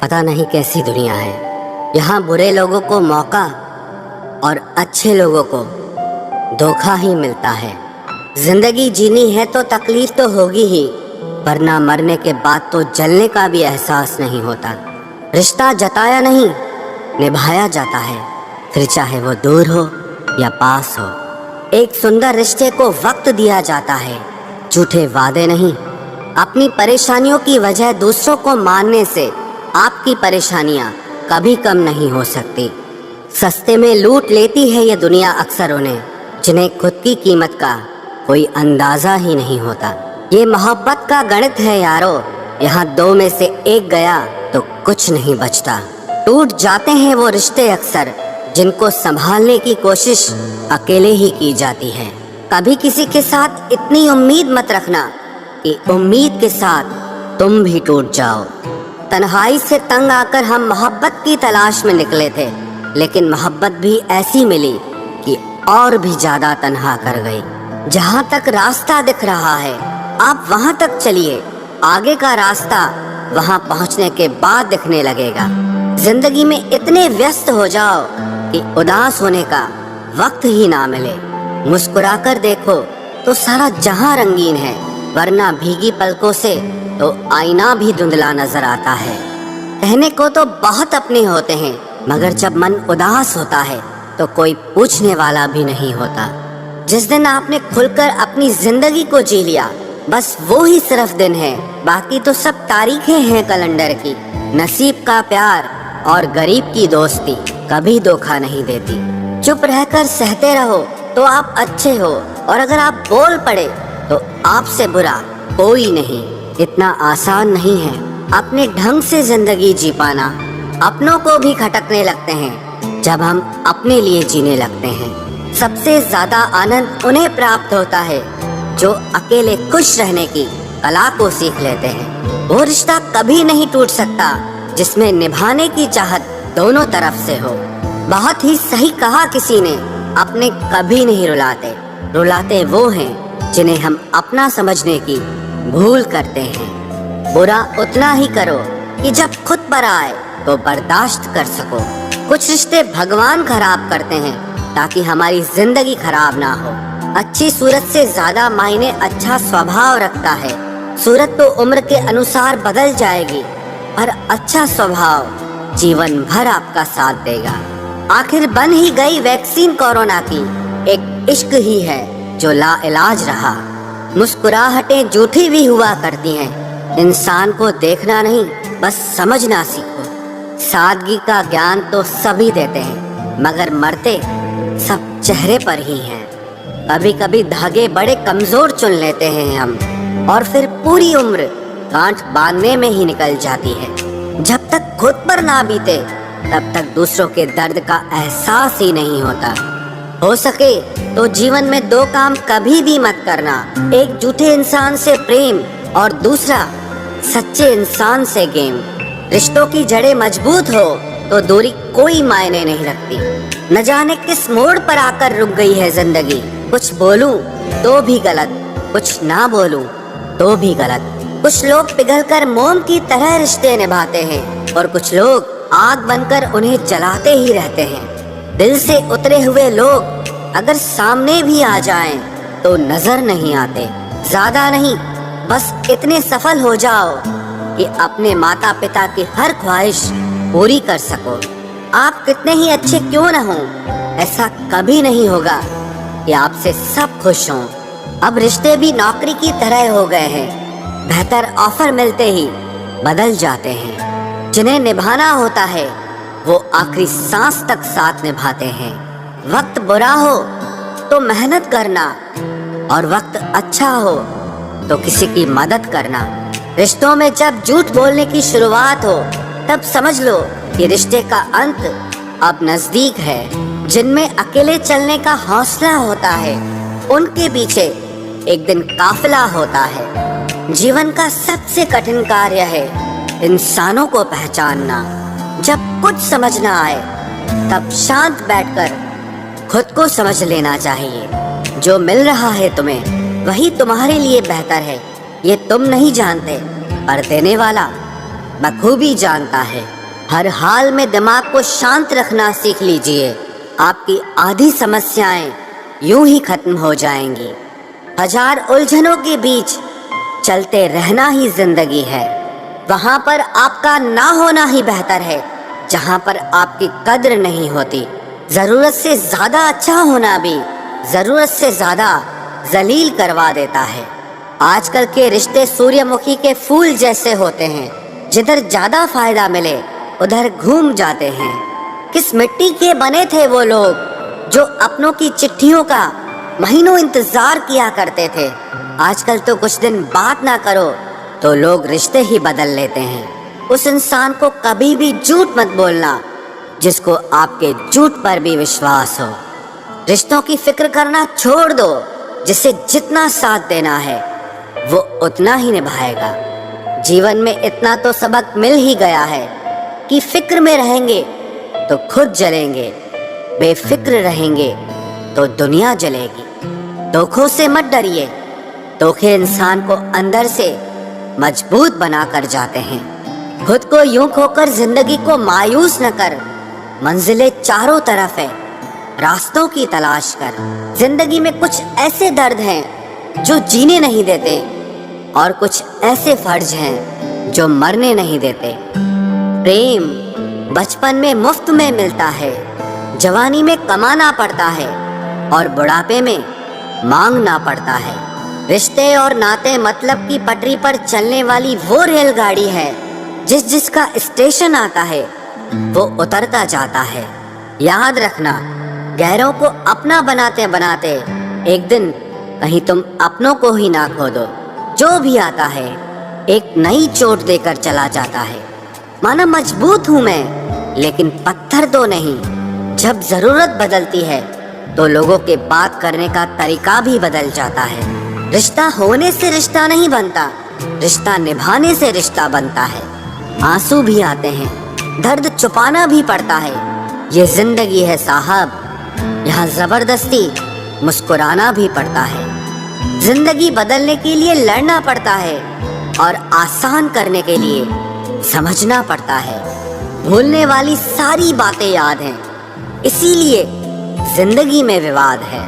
पता नहीं कैसी दुनिया है। यहाँ बुरे लोगों को मौका और अच्छे लोगों को धोखा ही मिलता है। जिंदगी जीनी है तो तकलीफ तो होगी ही, वरना मरने के बाद तो जलने का भी एहसास नहीं होता। रिश्ता जताया नहीं, निभाया जाता है, फिर चाहे वो दूर हो या पास हो। एक सुंदर रिश्ते को वक्त दिया जाता है, झूठे वादे नहीं। अपनी परेशानियों की वजह दूसरों को मानने से आपकी परेशानियां कभी कम नहीं हो सकती। सस्ते में लूट लेती है ये दुनिया अक्सर उन्हें, जिन्हें खुद की कीमत का कोई अंदाजा ही नहीं होता। ये मोहब्बत का गणित है यारो, यहाँ दो में से एक गया तो कुछ नहीं बचता। टूट जाते हैं वो रिश्ते अक्सर, जिनको संभालने की कोशिश अकेले ही की जाती है। कभी किसी के साथ इतनी उम्मीद मत रखना कि उम्मीद के साथ तुम भी टूट जाओ। तन्हाई से तंग आकर हम मोहब्बत की तलाश में निकले थे, लेकिन मोहब्बत भी ऐसी मिली कि और भी ज्यादा तन्हा कर गई। जहाँ तक रास्ता दिख रहा है आप वहाँ तक चलिए, आगे का रास्ता वहाँ पहुँचने के बाद दिखने लगेगा। जिंदगी में इतने व्यस्त हो जाओ कि उदास होने का वक्त ही ना मिले। मुस्कुराकर देखो तो सारा जहां रंगीन है, वरना भीगी पलकों से तो आईना भी धुंधला नजर आता है। कहने को तो बहुत अपने होते हैं, मगर जब मन उदास होता है तो कोई पूछने वाला भी नहीं होता। जिस दिन आपने खुलकर अपनी जिंदगी को जी लिया, बस वो ही सिर्फ दिन है, बाकी तो सब तारीखें हैं कैलेंडर की। नसीब का प्यार और गरीब की दोस्ती कभी धोखा नहीं देती। चुप रहकर सहते रहो तो आप अच्छे हो, और अगर आप बोल पड़े तो आपसे बुरा कोई नहीं। इतना आसान नहीं है अपने ढंग से जिंदगी जी पाना। अपनों को भी खटकने लगते हैं जब हम अपने लिए जीने लगते हैं। सबसे ज्यादा आनंद उन्हें प्राप्त होता है जो अकेले खुश रहने की कला को सीख लेते हैं। वो रिश्ता कभी नहीं टूट सकता जिसमें निभाने की चाहत दोनों तरफ से हो। बहुत ही सही कहा किसी ने, अपने कभी नहीं रुलाते, रुलाते वो हैं जिन्हें हम अपना समझने की भूल करते हैं। बुरा उतना ही करो कि जब खुद पर आए तो बर्दाश्त कर सको। कुछ रिश्ते भगवान खराब करते हैं ताकि हमारी जिंदगी खराब ना हो। अच्छी सूरत से ज्यादा मायने अच्छा स्वभाव रखता है। सूरत तो उम्र के अनुसार बदल जाएगी, पर अच्छा स्वभाव जीवन भर आपका साथ देगा। आखिर बन ही गई वैक्सीन कोरोना की, एक इश्क ही है जो लाइलाज रहा। मुस्कुराहटें झूठी भी हुआ करती हैं, इंसान को देखना नहीं बस समझना सीखो। सादगी का ज्ञान तो सभी देते हैं, मगर मरते सब चेहरे पर ही हैं। कभी कभी धागे बड़े कमजोर चुन लेते हैं हम, और फिर पूरी उम्र गांठ बांधने में ही निकल जाती है। जब तक खुद पर ना बीते तब तक दूसरों के दर्द का एहसास ही नहीं होता। हो सके तो जीवन में दो काम कभी भी मत करना, एक झूठे इंसान से प्रेम और दूसरा सच्चे इंसान से गेम। रिश्तों की जड़ें मजबूत हो तो दूरी कोई मायने नहीं रखती। न जाने किस मोड़ पर आकर रुक गई है जिंदगी। कुछ बोलूं तो भी गलत, कुछ ना बोलूं तो भी गलत। कुछ लोग पिघलकर मोम की तरह रिश्ते निभाते हैं, और कुछ लोग आग बनकर उन्हें जलाते ही रहते हैं। दिल से उतरे हुए लोग अगर सामने भी आ जाएं तो नजर नहीं आते। ज्यादा नहीं, बस इतने सफल हो जाओ कि अपने माता पिता की हर ख्वाहिश पूरी कर सको। आप कितने ही अच्छे क्यों न हो, ऐसा कभी नहीं होगा कि आपसे सब खुश हों। अब रिश्ते भी नौकरी की तरह हो गए हैं, बेहतर ऑफर मिलते ही बदल जाते हैं। जिन्हें निभाना होता है वो आखिरी सांस तक साथ निभाते हैं। वक्त बुरा हो तो मेहनत करना, और वक्त अच्छा हो तो किसी की मदद करना। रिश्तों में जब झूठ बोलने की शुरुआत हो तब समझ लो कि रिश्ते का अंत अब नजदीक है। जिनमें अकेले चलने का हौसला होता है उनके पीछे एक दिन काफिला होता है। जीवन का सबसे कठिन कार्य है इंसानों को पहचानना। जब कुछ समझ ना आए तब शांत बैठकर खुद को समझ लेना चाहिए। जो मिल रहा है तुम्हें वही तुम्हारे लिए बेहतर है, ये तुम नहीं जानते, पर देने वाला बखूबी जानता है। हर हाल में दिमाग को शांत रखना सीख लीजिए, आपकी आधी समस्याएं यूं ही खत्म हो जाएंगी। हजार उलझनों के बीच चलते रहना ही जिंदगी है। वहां पर आपका ना होना ही बेहतर है, जहां पर आपकी कद्र नहीं होती। जरूरत से ज्यादा अच्छा होना भी जरूरत से ज्यादा जलील करवा देता है। आजकल के रिश्ते सूर्यमुखी के फूल जैसे होते हैं, जिधर ज्यादा फायदा मिले उधर घूम जाते हैं। किस मिट्टी के बने थे वो लोग जो अपनों की चिट्ठियों का महीनों इंतजार किया करते थे। आजकल तो कुछ दिन बात ना करो तो लोग रिश्ते ही बदल लेते हैं। उस इंसान को कभी भी झूठ मत बोलना जिसको आपके झूठ पर भी विश्वास हो। रिश्तों की फिक्र करना छोड़ दो, जिसे जितना साथ देना है वो उतना ही निभाएगा। जीवन में इतना तो सबक मिल ही गया है कि फिक्र में रहेंगे तो खुद जलेंगे, बेफिक्र रहेंगे तो दुनिया जलेगी। धोखों से मत डरिए, धोखे इंसान को अंदर से मजबूत बना कर जाते हैं। खुद को यूं खोकर जिंदगी को मायूस न कर, मंजिलें चारों तरफ है, रास्तों की तलाश कर। जिंदगी में कुछ ऐसे दर्द हैं जो जीने नहीं देते और कुछ ऐसे फर्ज हैं जो मरने नहीं देते। प्रेम बचपन में मुफ्त में मिलता है, जवानी में कमाना पड़ता है और बुढ़ापे में मांगना पड़ता है। रिश्ते और नाते मतलब की पटरी पर चलने वाली वो रेलगाड़ी है जिसका स्टेशन आता है वो उतरता जाता है। याद रखना, गैरों को अपना बनाते बनाते एक दिन कहीं तुम अपनों को ही ना खो दो। जो भी आता है एक नई चोट देकर चला जाता है। माना मजबूत हूं मैं, लेकिन पत्थर तो नहीं। जब जरूरत बदलती है तो लोगों के बात करने का तरीका भी बदल जाता है। रिश्ता होने से रिश्ता नहीं बनता, रिश्ता निभाने से रिश्ता बनता है। आंसू भी आते हैं, दर्द छुपाना भी पड़ता है। ये जिंदगी है साहब, यहाँ जबरदस्ती मुस्कुराना भी पड़ता है। जिंदगी बदलने के लिए लड़ना पड़ता है और आसान करने के लिए समझना पड़ता है। भूलने वाली सारी बातें याद हैं, इसीलिए जिंदगी में विवाद है।